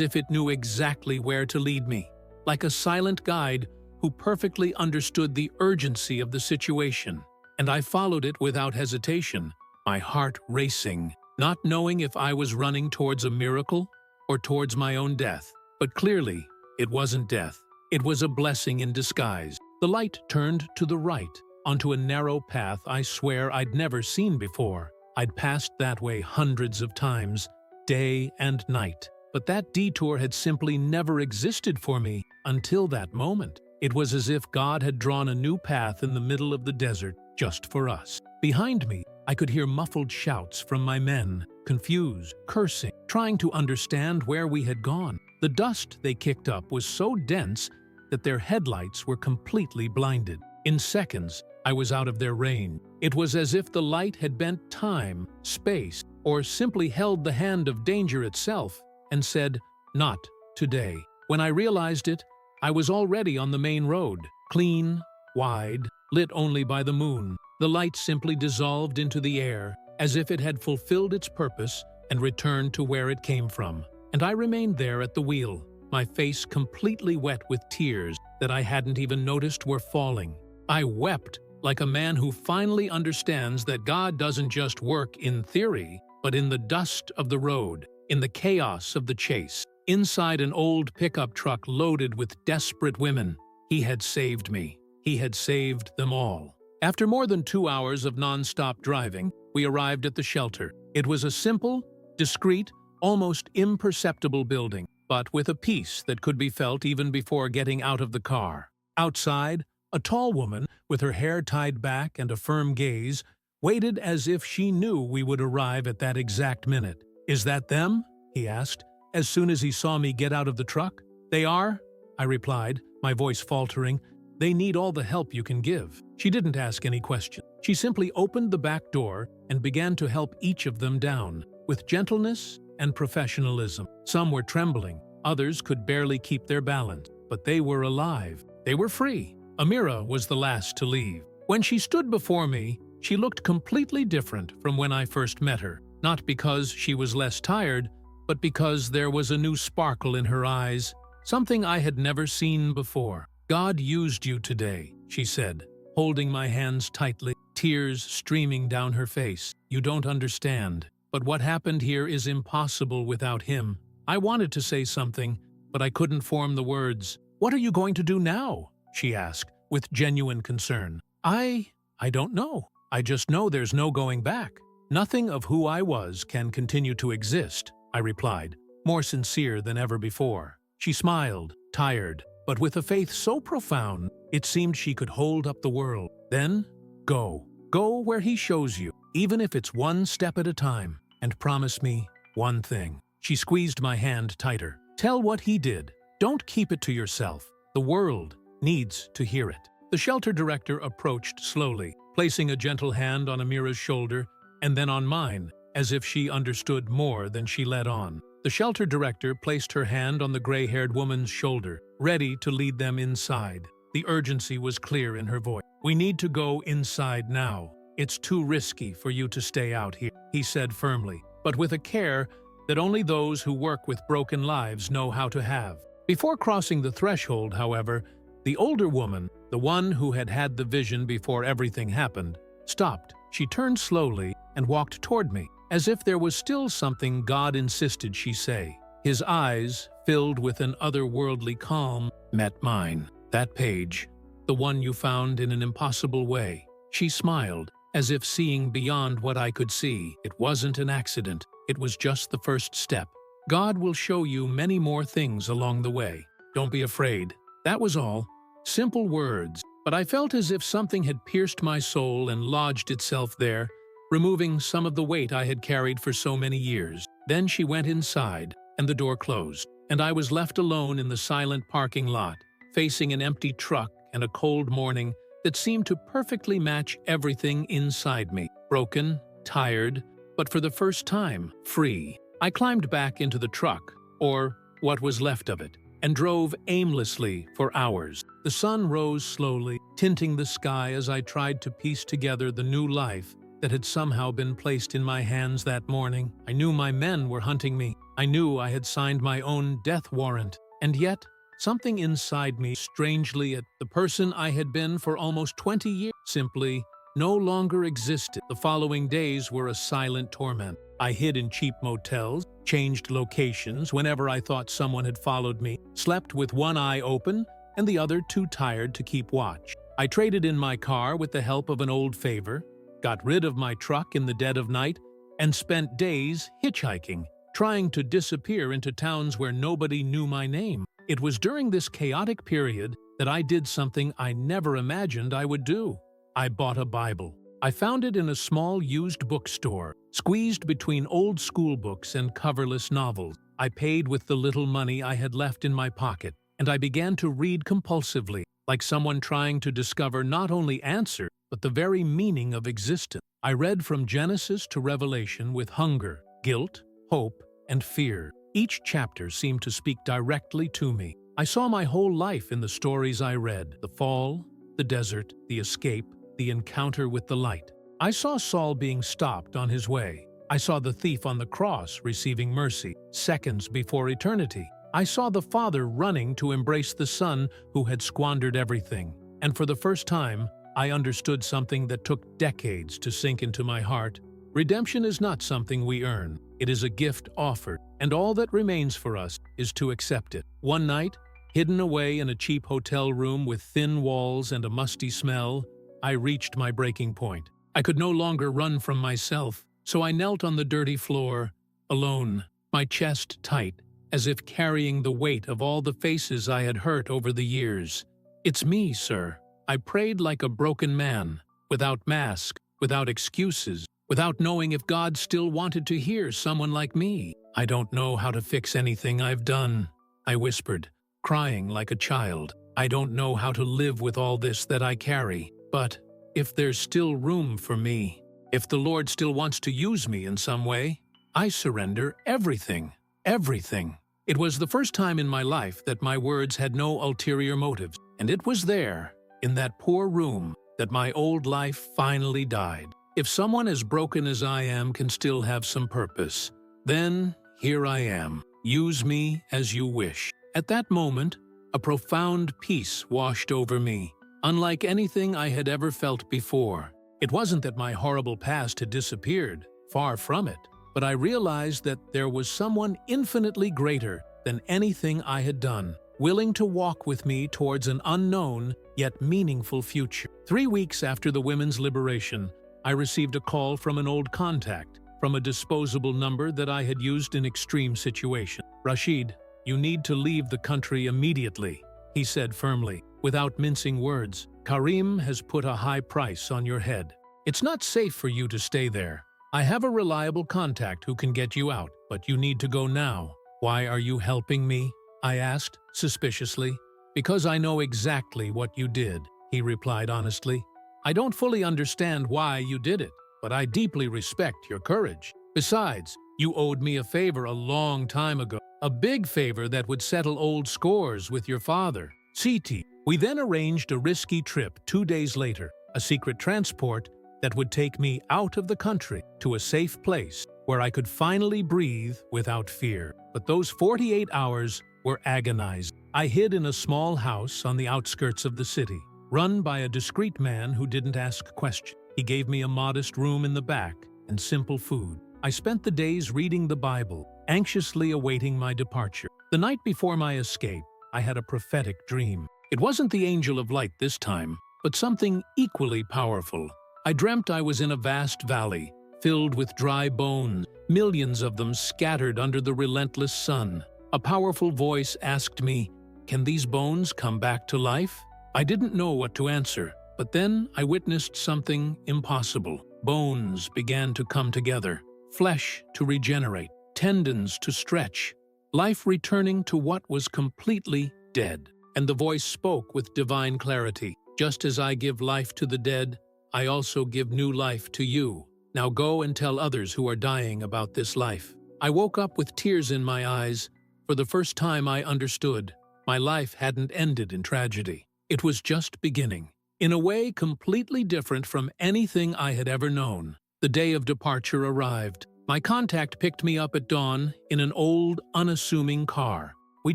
if it knew exactly where to lead me, like a silent guide who perfectly understood the urgency of the situation, and I followed it without hesitation, my heart racing, not knowing if I was running towards a miracle or towards my own death. But clearly, it wasn't death. It was a blessing in disguise. The light turned to the right, onto a narrow path I swear I'd never seen before. I'd passed that way hundreds of times, day and night. But that detour had simply never existed for me until that moment. It was as if God had drawn a new path in the middle of the desert just for us. Behind me, I could hear muffled shouts from my men, confused, cursing, trying to understand where we had gone. The dust they kicked up was so dense that their headlights were completely blinded. In seconds, I was out of their range. It was as if the light had bent time, space, or simply held the hand of danger itself and said, "Not today." When I realized it, I was already on the main road, clean, wide, lit only by the moon. The light simply dissolved into the air, as if it had fulfilled its purpose and returned to where it came from. And I remained there at the wheel, my face completely wet with tears that I hadn't even noticed were falling. I wept like a man who finally understands that God doesn't just work in theory, but in the dust of the road, in the chaos of the chase. Inside an old pickup truck loaded with desperate women, He had saved me. He had saved them all. After more than 2 hours of non-stop driving, we arrived at the shelter. It was a simple, discreet, almost imperceptible building, but with a peace that could be felt even before getting out of the car. Outside, a tall woman, with her hair tied back and a firm gaze, waited as if she knew we would arrive at that exact minute. "Is that them?" he asked, as soon as he saw me get out of the truck. "They are," I replied, my voice faltering. "They need all the help you can give." She didn't ask any questions. She simply opened the back door and began to help each of them down, with gentleness and professionalism. Some were trembling, others could barely keep their balance, but they were alive. They were free. Amira was the last to leave. When she stood before me, she looked completely different from when I first met her, not because she was less tired, but because there was a new sparkle in her eyes, something I had never seen before. "God used you today," she said, holding my hands tightly, tears streaming down her face. "You don't understand, but what happened here is impossible without Him." I wanted to say something, but I couldn't form the words. "What are you going to do now?" she asked, with genuine concern. I don't know. I just know there's no going back. Nothing of who I was can continue to exist," I replied, more sincere than ever before. She smiled, tired, but with a faith so profound, it seemed she could hold up the world. "Then, go. Go where He shows you, even if it's one step at a time, and promise me one thing." She squeezed my hand tighter. "Tell what He did. Don't keep it to yourself. The world needs to hear it." The shelter director approached slowly, placing a gentle hand on Amira's shoulder and then on mine, as if she understood more than she let on. The shelter director placed her hand on the gray-haired woman's shoulder, ready to lead them inside. The urgency was clear in her voice. "We need to go inside now. It's too risky for you to stay out here," he said firmly, but with a care that only those who work with broken lives know how to have. Before crossing the threshold, however, the older woman, the one who had had the vision before everything happened, stopped. She turned slowly and walked toward me, as if there was still something God insisted she say. His eyes, filled with an otherworldly calm, met mine. "That page, the one you found in an impossible way." She smiled, as if seeing beyond what I could see. "It wasn't an accident. It was just the first step. God will show you many more things along the way. Don't be afraid." That was all. Simple words, but I felt as if something had pierced my soul and lodged itself there, removing some of the weight I had carried for so many years. Then she went inside, and the door closed, and I was left alone in the silent parking lot, facing an empty truck and a cold morning that seemed to perfectly match everything inside me. Broken, tired, but for the first time, free. I climbed back into the truck, or what was left of it, and drove aimlessly for hours. The sun rose slowly, tinting the sky as I tried to piece together the new life that had somehow been placed in my hands that morning. I knew my men were hunting me. I knew I had signed my own death warrant. And yet, Something inside me strangely at the person I had been for almost 20 years simply no longer existed. The following days were a silent torment. I hid in cheap motels, changed locations whenever I thought someone had followed me, slept with one eye open and the other too tired to keep watch. I traded in my car with the help of an old favor, got rid of my truck in the dead of night, and spent days hitchhiking, trying to disappear into towns where nobody knew my name. It was during this chaotic period that I did something I never imagined I would do. I bought a Bible. I found it in a small used bookstore, squeezed between old school books and coverless novels. I paid with the little money I had left in my pocket, and I began to read compulsively, like someone trying to discover not only answers, but the very meaning of existence. I read from Genesis to Revelation with hunger, guilt, hope, and fear. Each chapter seemed to speak directly to me. I saw my whole life in the stories I read: the fall, the desert, the escape, the encounter with the light. I saw Saul being stopped on his way. I saw the thief on the cross receiving mercy, seconds before eternity. I saw the Father running to embrace the Son who had squandered everything. And for the first time, I understood something that took decades to sink into my heart. Redemption is not something we earn. It is a gift offered, and all that remains for us is to accept it. One night, hidden away in a cheap hotel room with thin walls and a musty smell, I reached my breaking point. I could no longer run from myself, so I knelt on the dirty floor, alone, my chest tight, as if carrying the weight of all the faces I had hurt over the years. "It's me, sir." I prayed like a broken man, without mask, without excuses, without knowing if God still wanted to hear someone like me. "I don't know how to fix anything I've done," I whispered, crying like a child. "I don't know how to live with all this that I carry. But if there's still room for me, if the Lord still wants to use me in some way, I surrender everything, everything." It was the first time in my life that my words had no ulterior motives, and it was there, in that poor room, that my old life finally died. If someone as broken as I am can still have some purpose, then here I am. Use me as you wish. At that moment, a profound peace washed over me, unlike anything I had ever felt before. It wasn't that my horrible past had disappeared, far from it, but I realized that there was someone infinitely greater than anything I had done, willing to walk with me towards an unknown yet meaningful future. 3 weeks after the women's liberation, I received a call from an old contact, from a disposable number that I had used in extreme situations. "Rashid, you need to leave the country immediately," he said firmly, without mincing words. "Karim has put a high price on your head. It's not safe for you to stay there. I have a reliable contact who can get you out, but you need to go now." "Why are you helping me?" I asked, suspiciously. "Because I know exactly what you did," he replied honestly. "I don't fully understand why you did it, but I deeply respect your courage. Besides, you owed me a favor a long time ago, a big favor that would settle old scores with your father, Siti." We then arranged a risky trip 2 days later, a secret transport that would take me out of the country to a safe place where I could finally breathe without fear. But those 48 hours were agonizing. I hid in a small house on the outskirts of the city, run by a discreet man who didn't ask questions. He gave me a modest room in the back and simple food. I spent the days reading the Bible, anxiously awaiting my departure. The night before my escape, I had a prophetic dream. It wasn't the angel of light this time, but something equally powerful. I dreamt I was in a vast valley, filled with dry bones, millions of them scattered under the relentless sun. A powerful voice asked me, "Can these bones come back to life?" I didn't know what to answer, but then I witnessed something impossible. Bones began to come together, flesh to regenerate, tendons to stretch, life returning to what was completely dead. And the voice spoke with divine clarity. "Just as I give life to the dead, I also give new life to you. Now go and tell others who are dying about this life." I woke up with tears in my eyes. For the first time I understood. My life hadn't ended in tragedy. It was just beginning, in a way completely different from anything I had ever known. The day of departure arrived. My contact picked me up at dawn in an old, unassuming car. We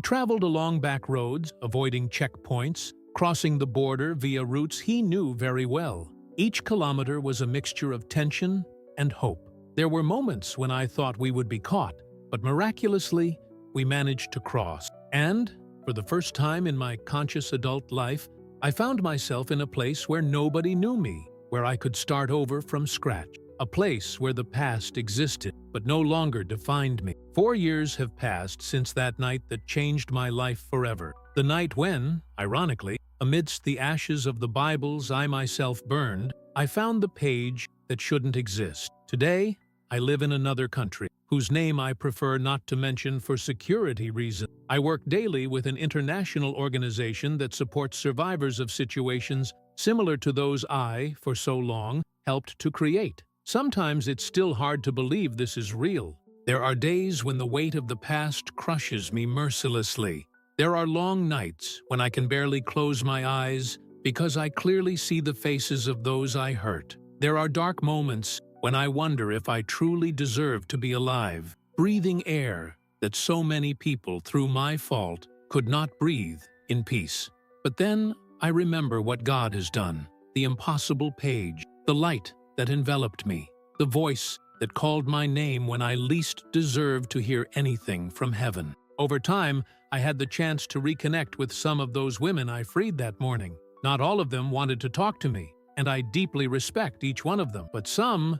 traveled along back roads, avoiding checkpoints, crossing the border via routes he knew very well. Each kilometer was a mixture of tension and hope. There were moments when I thought we would be caught, but miraculously, we managed to cross. And, for the first time in my conscious adult life, I found myself in a place where nobody knew me, where I could start over from scratch. A place where the past existed, but no longer defined me. 4 years have passed since that night that changed my life forever. The night when, ironically, amidst the ashes of the Bibles I myself burned, I found the page that shouldn't exist. Today, I live in another country, whose name I prefer not to mention for security reasons. I work daily with an international organization that supports survivors of situations similar to those I, for so long, helped to create. Sometimes it's still hard to believe this is real. There are days when the weight of the past crushes me mercilessly. There are long nights when I can barely close my eyes because I clearly see the faces of those I hurt. There are dark moments when I wonder if I truly deserve to be alive, breathing air that so many people, through my fault, could not breathe in peace. But then I remember what God has done, the impossible page, the light that enveloped me, the voice that called my name when I least deserved to hear anything from heaven. Over time, I had the chance to reconnect with some of those women I freed that morning. Not all of them wanted to talk to me, and I deeply respect each one of them. But some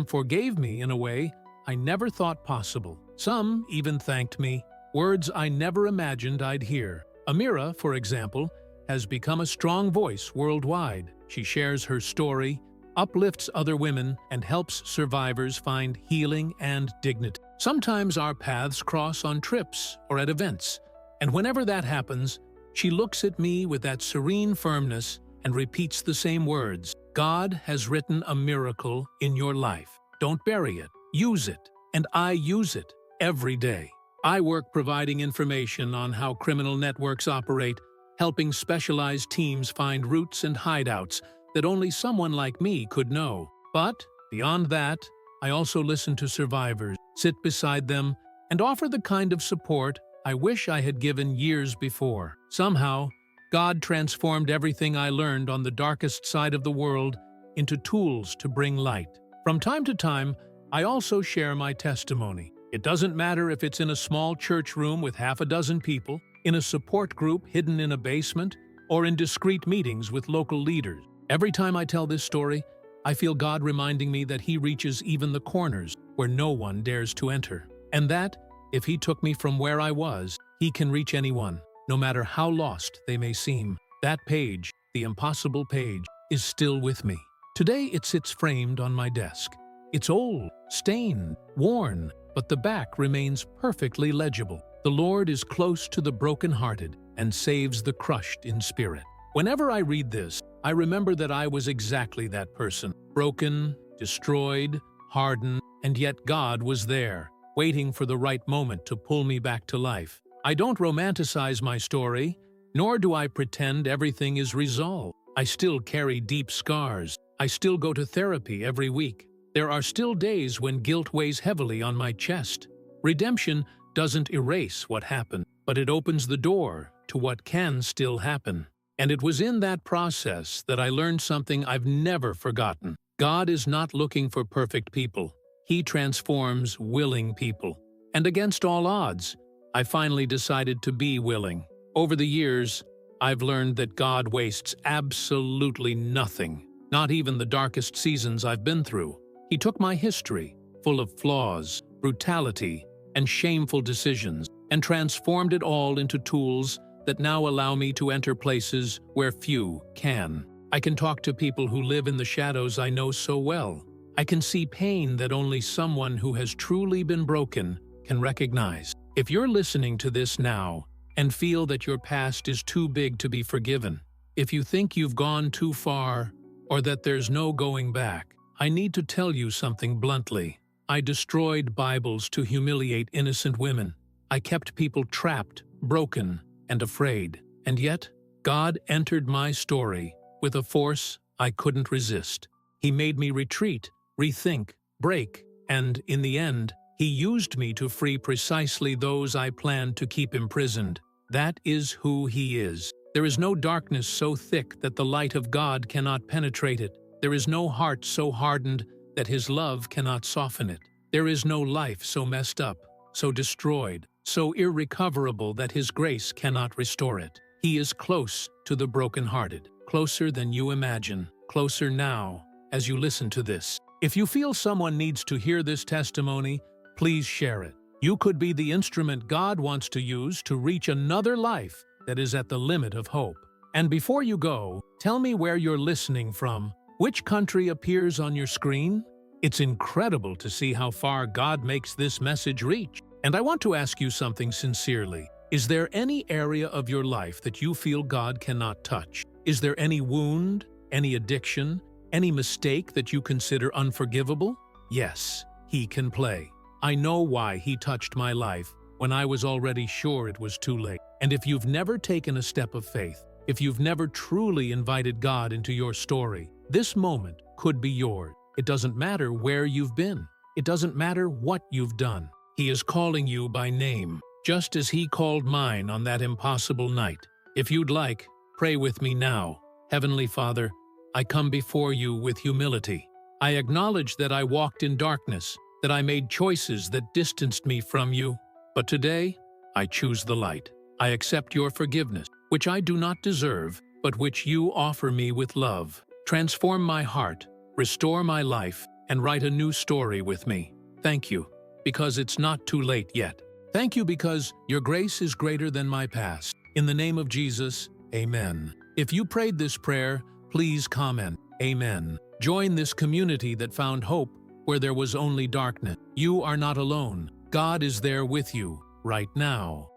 forgave me in a way I never thought possible. Some even thanked me, words I never imagined I'd hear. Amira, for example, has become a strong voice worldwide. She shares her story, uplifts other women, and helps survivors find healing and dignity. Sometimes our paths cross on trips or at events, and whenever that happens, she looks at me with that serene firmness and repeats the same words. God has written a miracle in your life. Don't bury it. Use it. And I use it every day. I work providing information on how criminal networks operate, helping specialized teams find routes and hideouts that only someone like me could know. But, beyond that, I also listen to survivors, sit beside them, and offer the kind of support I wish I had given years before. Somehow, God transformed everything I learned on the darkest side of the world into tools to bring light. From time to time, I also share my testimony. It doesn't matter if it's in a small church room with half a dozen people, in a support group hidden in a basement, or in discreet meetings with local leaders. Every time I tell this story, I feel God reminding me that He reaches even the corners where no one dares to enter. And that, if He took me from where I was, He can reach anyone, no matter how lost they may seem. That page, the impossible page, is still with me. Today it sits framed on my desk. It's old, stained, worn, but the back remains perfectly legible. The Lord is close to the brokenhearted and saves the crushed in spirit. Whenever I read this, I remember that I was exactly that person. Broken, destroyed, hardened, and yet God was there, waiting for the right moment to pull me back to life. I don't romanticize my story, nor do I pretend everything is resolved. I still carry deep scars. I still go to therapy every week. There are still days when guilt weighs heavily on my chest. Redemption doesn't erase what happened, but it opens the door to what can still happen. And it was in that process that I learned something I've never forgotten. God is not looking for perfect people. He transforms willing people. And against all odds, I finally decided to be willing. Over the years, I've learned that God wastes absolutely nothing, not even the darkest seasons I've been through. He took my history, full of flaws, brutality, and shameful decisions, and transformed it all into tools that now allow me to enter places where few can. I can talk to people who live in the shadows I know so well. I can see pain that only someone who has truly been broken can recognize. If you're listening to this now and feel that your past is too big to be forgiven, if you think you've gone too far or that there's no going back, I need to tell you something bluntly. I destroyed Bibles to humiliate innocent women. I kept people trapped, broken, and afraid. And yet, God entered my story with a force I couldn't resist. He made me retreat, rethink, break, and, in the end, He used me to free precisely those I planned to keep imprisoned. That is who He is. There is no darkness so thick that the light of God cannot penetrate it. There is no heart so hardened that His love cannot soften it. There is no life so messed up, so destroyed, so irrecoverable that His grace cannot restore it. He is close to the brokenhearted, closer than you imagine, closer now as you listen to this. If you feel someone needs to hear this testimony, please share it. You could be the instrument God wants to use to reach another life that is at the limit of hope. And before you go, tell me where you're listening from. Which country appears on your screen? It's incredible to see how far God makes this message reach. And I want to ask you something sincerely. Is there any area of your life that you feel God cannot touch? Is there any wound, any addiction, any mistake that you consider unforgivable? Yes, He can play. I know why He touched my life when I was already sure it was too late. And if you've never taken a step of faith, if you've never truly invited God into your story, this moment could be yours. It doesn't matter where you've been. It doesn't matter what you've done. He is calling you by name, just as He called mine on that impossible night. If you'd like, pray with me now. Heavenly Father, I come before you with humility. I acknowledge that I walked in darkness, that I made choices that distanced me from you. But today, I choose the light. I accept your forgiveness, which I do not deserve, but which you offer me with love. Transform my heart, restore my life, and write a new story with me. Thank you, because it's not too late yet. Thank you because your grace is greater than my past. In the name of Jesus, amen. If you prayed this prayer, please comment, amen. Join this community that found hope where there was only darkness. You are not alone. God is there with you right now.